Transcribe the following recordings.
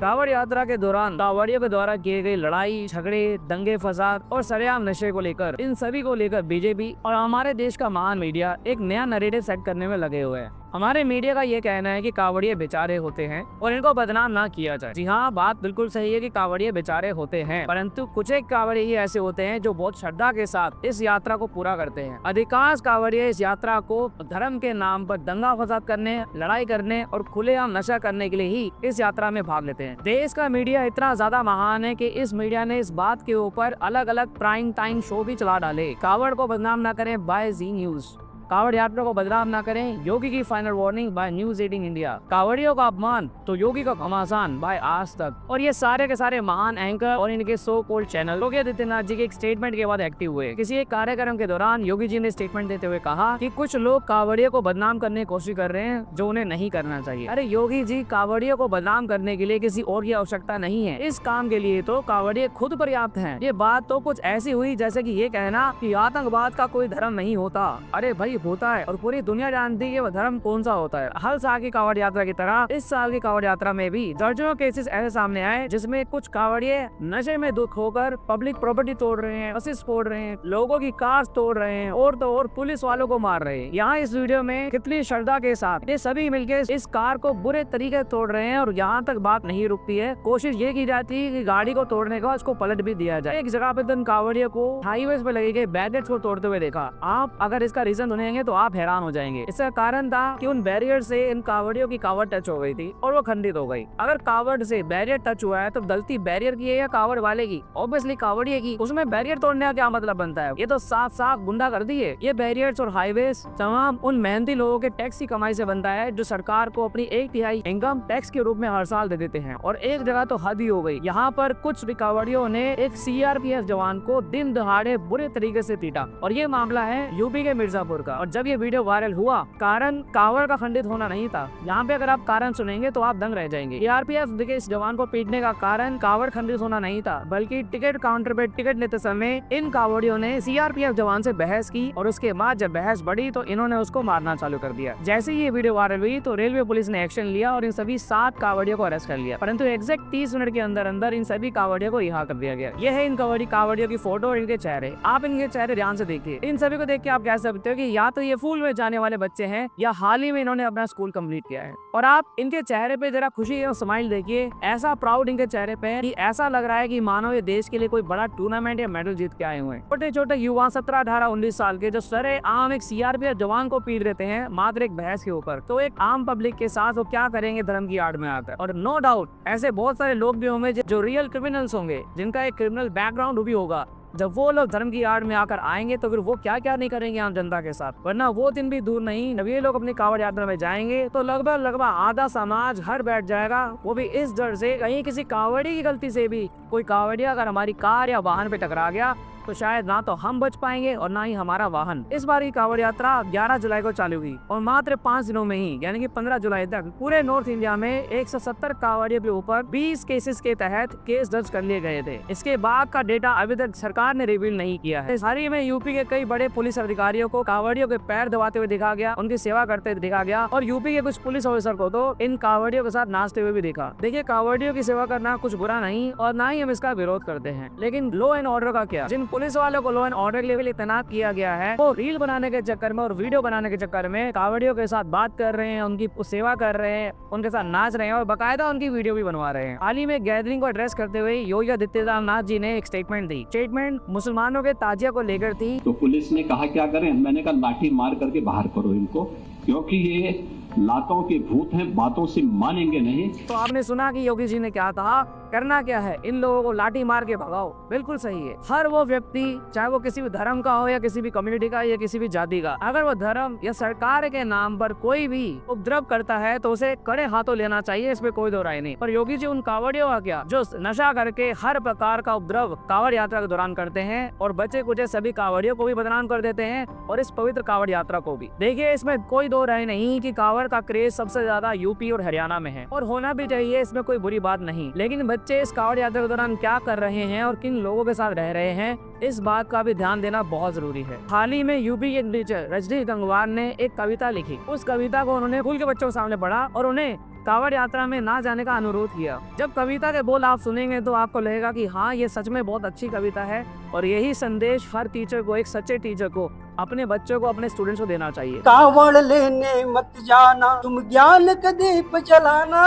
कांवड़ यात्रा के दौरान कांवड़ियों के द्वारा किए गए लड़ाई झगड़े, दंगे फसाद और सरेआम नशे को लेकर, इन सभी को लेकर बीजेपी और हमारे देश का महान मीडिया एक नया नैरेटिव सेट करने में लगे हुए हैं। हमारे मीडिया का ये कहना है कि कांवड़िए बेचारे होते हैं और इनको बदनाम ना किया जाए। जी हाँ, बात बिल्कुल सही है कि कांवड़िए बेचारे होते हैं, परंतु कुछ एक कांवड़िए ही ऐसे होते हैं जो बहुत श्रद्धा के साथ इस यात्रा को पूरा करते हैं। अधिकांश कांवड़िए इस यात्रा को धर्म के नाम पर दंगा फसाद करने, लड़ाई करने और खुलेआम नशा करने के लिए ही इस यात्रा में भाग लेते हैं। देश का मीडिया इतना ज्यादा महान है कि इस मीडिया ने इस बात के ऊपर अलग अलग प्राइम टाइम शो भी चला डाले। कांवड़ को बदनाम न करें बाय जी न्यूज, कांवड़ यात्रा को बदनाम ना करें, योगी की final warning by News 18 India, कांवड़ियों का अपमान तो योगी का घमासान बाय आज तक। और ये सारे के सारे महान एंकर और इनके so called channel Yogi Adityanath ji के एक स्टेटमेंट के बाद एक्टिव हुए। किसी एक कार्यक्रम के दौरान योगी जी ने स्टेटमेंट देते हुए कहा कि कुछ लोग कांवड़ियों को बदनाम करने की कोशिश कर रहे हैं जो उन्हें नहीं करना चाहिए। अरे योगी जी, कांवड़ियों को बदनाम करने के लिए किसी और की आवश्यकता नहीं है। इस काम के लिए तो कांवड़िए खुद पर्याप्त हैं। ये बात तो कुछ ऐसी हुई जैसे कि ये कहना कि आतंकवाद का कोई धर्म नहीं होता। अरे भाई, होता है और पूरी दुनिया जानती है कि वह धर्म कौन सा होता है। हर साल की कांवड़ यात्रा की तरह इस साल की कांवड़ यात्रा में भी दर्जनों केसेस ऐसे सामने आए जिसमें कुछ कांवड़िए नशे में दुख होकर पब्लिक प्रॉपर्टी तोड़ रहे हैं, बसेस फोड़ रहे हैं, लोगों की कार तोड़ रहे हैं और तो और पुलिस वालों को मार रहे हैं। यहाँ इस वीडियो में कितनी श्रद्धा के साथ ये सभी मिलकर इस कार को बुरे तरीके से तोड़ रहे हैं और यहाँ तक बात नहीं रुकती है। कोशिश ये की जाती है कि गाड़ी को तोड़ने के बाद उसको पलट भी दिया जाए। एक जगह पे तो कांवड़ियों को हाईवे पे लगे गए बैरियर्स को तोड़ते हुए देखा। आप अगर इसका रीजन सुनेंगे तो आप हैरान हो जाएंगे। इसका कारण था कि उन बैरियर से इन कांवड़ियों की कांवड़ टच हो गई थी और वो खंडित हो गई। अगर कांवड़ से बैरियर टच हुआ है तो गलती बैरियर की है या कांवड़ वाले की? ऑब्वियसली कांवड़िए की। उसमें बैरियर तोड़ने का क्या मतलब बनता है? ये तो साफ साफ गुंडागर्दी है। ये बैरियर्स और हाईवे तमाम उन मेहनती लोगों के टैक्स की कमाई से बनता है जो सरकार को अपनी 1/3 इनकम टैक्स के रूप में हर साल दे देते हैं। और एक जगह तो हद ही हो गई, यहाँ पर कुछ कांवड़ियों ने एक CRPF जवान को दिन दहाड़े बुरे तरीके से पीटा। और ये मामला है यूपी के मिर्जापुर का। और जब ये वीडियो वायरल हुआ, कारण कांवड़ का खंडित होना नहीं था। यहाँ पे अगर आप कारण सुनेंगे तो आप दंग रह जाएंगे। CRPF के इस जवान को पीटने का कारण कांवड़ खंडित होना नहीं था, बल्कि टिकट काउंटर पे टिकट लेते समय इन कांवड़ियों ने CRPF जवान से बहस की और उसके बाद जब बहस बढ़ी तो इन्होंने उसको मारना चालू कर दिया। जैसे ही ये वीडियो वायरल हुई तो रेलवे पुलिस ने एक्शन लिया और इन सभी 7 कांवड़ियों को अरेस्ट कर लिया। परंतु एग्जैक्ट 30 मिनट के अंदर अंदर इन सभी कांवड़ियों को रिहा कर दिया गया। यह है इन कांवड़ियों की फोटो और इनके चेहरे। आप इनके चेहरे ध्यान से देखिए। इन सभी को देख के आप कह सकते हो कि या तो ये फूल में जाने वाले बच्चे हैं या हाल ही में इन्होंने अपना स्कूल कंप्लीट किया है। और आप इनके चेहरे पे जरा खुशी और स्माइल देखिए, ऐसा प्राउड इनके चेहरे पे है कि ऐसा लग रहा है कि मानो ये देश के लिए कोई बड़ा टूर्नामेंट या मेडल जीत के आए हुए हैं। छोटे छोटे युवा 17, 18, 19 साल के जो सरे आम एक CRPF जवान को पीट देते हैं मात्र एक बहस के ऊपर, तो एक आम पब्लिक के साथ वो क्या करेंगे धर्म की आड़ में आकर। और नो डाउट ऐसे बहुत सारे लोग भी होंगे जो रियल क्रिमिनल्स होंगे, जिनका एक क्रिमिनल बैकग्राउंड भी होगा। जब वो लोग धर्म की आड़ में आकर आएंगे तो फिर वो क्या क्या नहीं करेंगे आम जनता के साथ। वरना वो दिन भी दूर नहीं, जब ये लोग अपनी कांवड़ यात्रा में जाएंगे तो लगभग आधा समाज हर बैठ जाएगा। वो भी इस डर से कहीं किसी कांवड़ी की गलती से भी कोई कांवड़िया अगर हमारी कार या वाहन पे टकरा गया तो शायद ना तो हम बच पाएंगे और ना ही हमारा वाहन। इस बार की कांवड़ यात्रा 11 जुलाई को चालू हुई और मात्र 5 दिनों में ही यानी कि 15 जुलाई तक पूरे नॉर्थ इंडिया में 170 कांवड़ियों के ऊपर 20 केसेस के तहत केस दर्ज कर लिए गए थे। इसके बाद का डेटा अभी तक सरकार ने रिवील नहीं किया है। हाल ही में यूपी के कई बड़े पुलिस अधिकारियों को कांवड़ियों के पैर दबाते हुए देखा गया, उनकी सेवा करते हुए देखा गया और यूपी के कुछ पुलिस ऑफिसर को तो इन कांवड़ियों के साथ नाचते हुए भी देखा। देखिए, कांवड़ियों की सेवा करना कुछ बुरा नहीं और ना ही हम इसका विरोध करते हैं, लेकिन लॉ एंड ऑर्डर का क्या? जिन पुलिस वालों को लॉ एंड ऑर्डर के लिए तैनात किया गया है वो रील बनाने के चक्कर में और वीडियो बनाने के चक्कर में कांवड़ियों के साथ बात कर रहे हैं, उनकी सेवा कर रहे हैं, उनके साथ नाच रहे हैं और बकायदा उनकी वीडियो भी बनवा रहे हैं। हाल ही में गैदरिंग को एड्रेस करते हुए योगी आदित्यनाथ जी ने एक स्टेटमेंट दी। स्टेटमेंट मुसलमानों के ताजिया को लेकर थी। तो पुलिस ने कहा क्या करें? मैंने कहा लाठी मार करके बाहर करो इनको, क्योंकि ये लातों के भूत हैं, बातों से मानेंगे नहीं। तो आपने सुना कि योगी जी ने क्या कहा, करना क्या है, इन लोगों को लाठी मार के भगाओ। बिल्कुल सही है। हर वो व्यक्ति चाहे वो किसी भी धर्म का हो या किसी भी कम्युनिटी का या किसी भी जाति का, अगर वो धर्म या सरकार के नाम पर कोई भी उपद्रव करता है तो उसे कड़े हाथों लेना चाहिए, इसमें कोई दो राय नहीं। पर योगी जी उन कांवड़ियों का क्या जो नशा करके हर प्रकार का उपद्रव कांवड़ यात्रा के दौरान करते हैं और बचे कुचे सभी कांवड़ियों को भी बदनाम कर देते हैं और इस पवित्र कांवड़ यात्रा को भी। देखिए, इसमें कोई दो राय नहीं कि कांवड़ का क्रेज सबसे ज्यादा यूपी और हरियाणा में है और होना भी चाहिए, इसमें कोई बुरी बात नहीं। लेकिन बच्चे इस कांवड़ यात्रा के दौरान क्या कर रहे हैं और किन लोगों के साथ रह रहे हैं, इस बात का भी ध्यान देना बहुत जरूरी है। हाल ही में यूपी के टीचर रजनी गंगवार ने एक कविता लिखी। उस कविता को उन्होंने स्कूल के बच्चों के सामने पढ़ा और उन्हें कांवड़ यात्रा में ना जाने का अनुरोध किया। जब कविता के बोल आप सुनेंगे तो आपको लगेगा कि हाँ, ये सच में बहुत अच्छी कविता है और यही संदेश हर टीचर को, एक सच्चे टीचर को, अपने बच्चों को, अपने स्टूडेंट्स को देना चाहिए। कावड़ लेने मत जाना, तुम ज्ञान का दीप जलाना,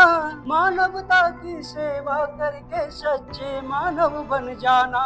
मानवता की सेवा करके सच्चे मानव बन जाना।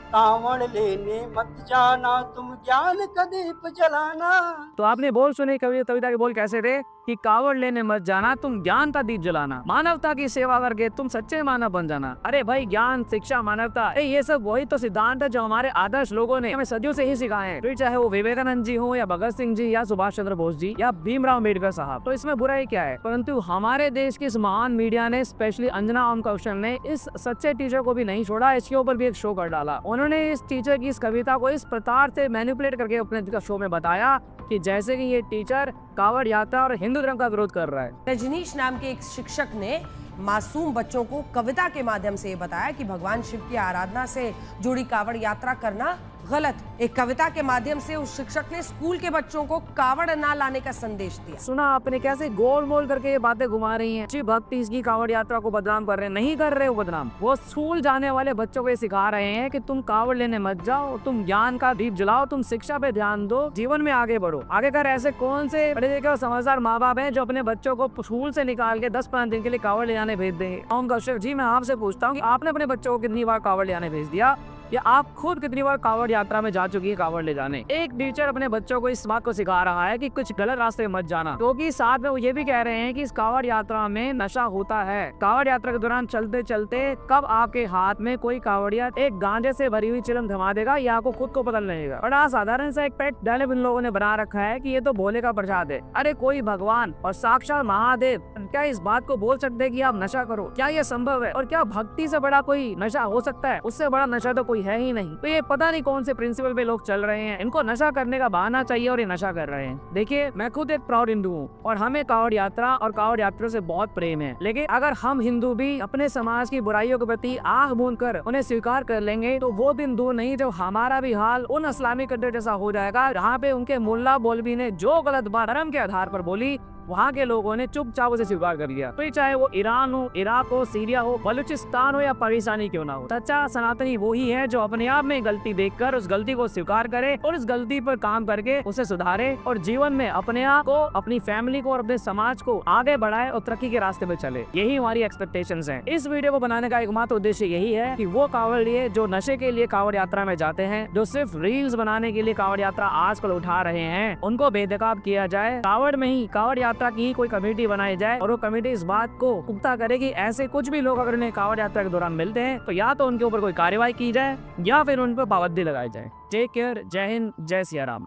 कावड़ लेने मत जाना, तुम ज्ञान का दीप जलाना। तो आपने बोल सुने, कविता के बोल कैसे थे कि कावड़ लेने मत जाना, तुम ज्ञान का दीप जलाना, मानवता की सेवा करके तुम सच्चे मानव बन जाना। अरे भाई, ज्ञान, शिक्षा, मानवता, ये सब वही तो सिद्धांत है जो हमारे आदर्श लोगों ने हमें सदियों से ही सिखाए हैं। फिर चाहे वो विवेकानंद जी हो या भगत सिंह जी या सुभाष चंद्र बोस जी या भीमराव अम्बेडकर साहब, तो इसमें बुराई क्या है? परंतु हमारे देश की इस महान मीडिया ने, स्पेशली अंजना ओम कौशल ने, इस सच्चे टीचर को भी नहीं छोड़ा, इसके ऊपर भी एक शो कर डाला। उन्होंने इस टीचर की इस कविता को इस प्रकार से मैनिपुलेट करके अपने शो में बताया कि जैसे कि ये टीचर कावड़ यात्रा और हिंदू धर्म का विरोध कर रहा है। रजनीश नाम के एक शिक्षक ने मासूम बच्चों को कविता के माध्यम से ये बताया कि भगवान शिव की आराधना से जुड़ी कावड़ यात्रा करना गलत। एक कविता के माध्यम से उस शिक्षक ने स्कूल के बच्चों को कावड़ ना लाने का संदेश दिया। सुना आपने कैसे गोल मोल करके ये बातें घुमा रही हैं। भक्ति इसकी कावड़ यात्रा को बदनाम कर रहे हैं। नहीं कर रहे हो बदनाम, वो स्कूल जाने वाले बच्चों को ये सिखा रहे हैं कि तुम कावड़ लेने मत जाओ, तुम ज्ञान का दीप जलाओ, तुम शिक्षा पे ध्यान दो, जीवन में आगे बढ़ो। आगे कर ऐसे कौन से पढ़े लिखे और समझदार माँ बाप हैं जो अपने बच्चों को स्कूल से निकाल के 10-15 दिन के लिए कावड़ ले जाने भेज देंगे? ओम कौशल जी, मैं आपसे पूछता हूँ कि आपने अपने बच्चों को कितनी बार कावड़ ले जाने भेज दिया, या आप खुद कितनी बार कावड़ यात्रा में जा चुकी है कावड़ ले जाने? एक टीचर अपने बच्चों को इस बात को सिखा रहा है कि कुछ गलत रास्ते में मत जाना, क्योंकि साथ में वो ये भी कह रहे हैं कि इस कावड़ यात्रा में नशा होता है। कावड़ यात्रा के दौरान चलते चलते कब आपके हाथ में कोई कावड़िया एक गांजे से भरी हुई चिलम थमा देगा, ये आपको खुद को पता लगेगा। बड़ा साधारण सा एक पेट डायलॉग इन लोगों ने बना रखा है कि ये तो भोले का प्रसाद है। अरे कोई भगवान और साक्षात महादेव क्या इस बात को बोल सकते हैं कि आप नशा करो? क्या ये संभव है? और क्या भक्ति से बड़ा कोई नशा हो सकता है? उससे बड़ा नशा तो कोई है ही नहीं। तो ये पता नहीं कौन से प्रिंसिपल पे लोग चल रहे हैं, इनको नशा करने का बहाना चाहिए और ये नशा कर रहे हैं। देखिए, मैं खुद एक प्राउड हिंदू हूँ और हमें कावड़ यात्रा और कावड़ यात्रा से बहुत प्रेम है, लेकिन अगर हम हिंदू भी अपने समाज की बुराइयों के प्रति आंख मूंद कर उन्हें स्वीकार कर लेंगे तो वो दिन दूर नहीं जब हमारा भी हाल उन इस्लामिक कंट्री जैसा हो जाएगा जहाँ पे उनके मुल्ला मौलवी ने जो गलत बात धर्म के आधार पर बोली, वहाँ के लोगों ने चुपचाप उसे स्वीकार कर लिया। तो चाहे वो ईरान हो, इराक हो, सीरिया हो, बलूचिस्तान हो या पाकिस्तानी क्यों ना हो, सच्चा सनातनी वो ही है जो अपने आप में गलती देखकर उस गलती को स्वीकार करे और उस गलती पर काम करके उसे सुधारे और जीवन में अपने आप को, अपनी फैमिली को और अपने समाज को आगे बढ़ाए और तरक्की के रास्ते पे चले। यही हमारी एक्सपेक्टेशंस हैं। इस वीडियो को बनाने का एकमात्र उद्देश्य यही है कि वो कावड़ लिए जो नशे के लिए कावड़ यात्रा में जाते हैं, जो सिर्फ रील्स बनाने के लिए कावड़ यात्रा आजकल उठा रहे हैं, उनको बेनकाब किया जाए। कावड़ में ही कावड़ यात्रा की कोई कमेटी बनाई जाए और वो कमेटी इस बात को पुख्ता करे कि ऐसे कुछ भी लोग अगर उन्हें कावड़ यात्रा के दौरान मिलते हैं तो या तो उनके ऊपर कोई कार्रवाई की जाए या फिर उन पर पाबंदी लगाई जाए। टेक केयर, जय हिंद, जय सिया राम।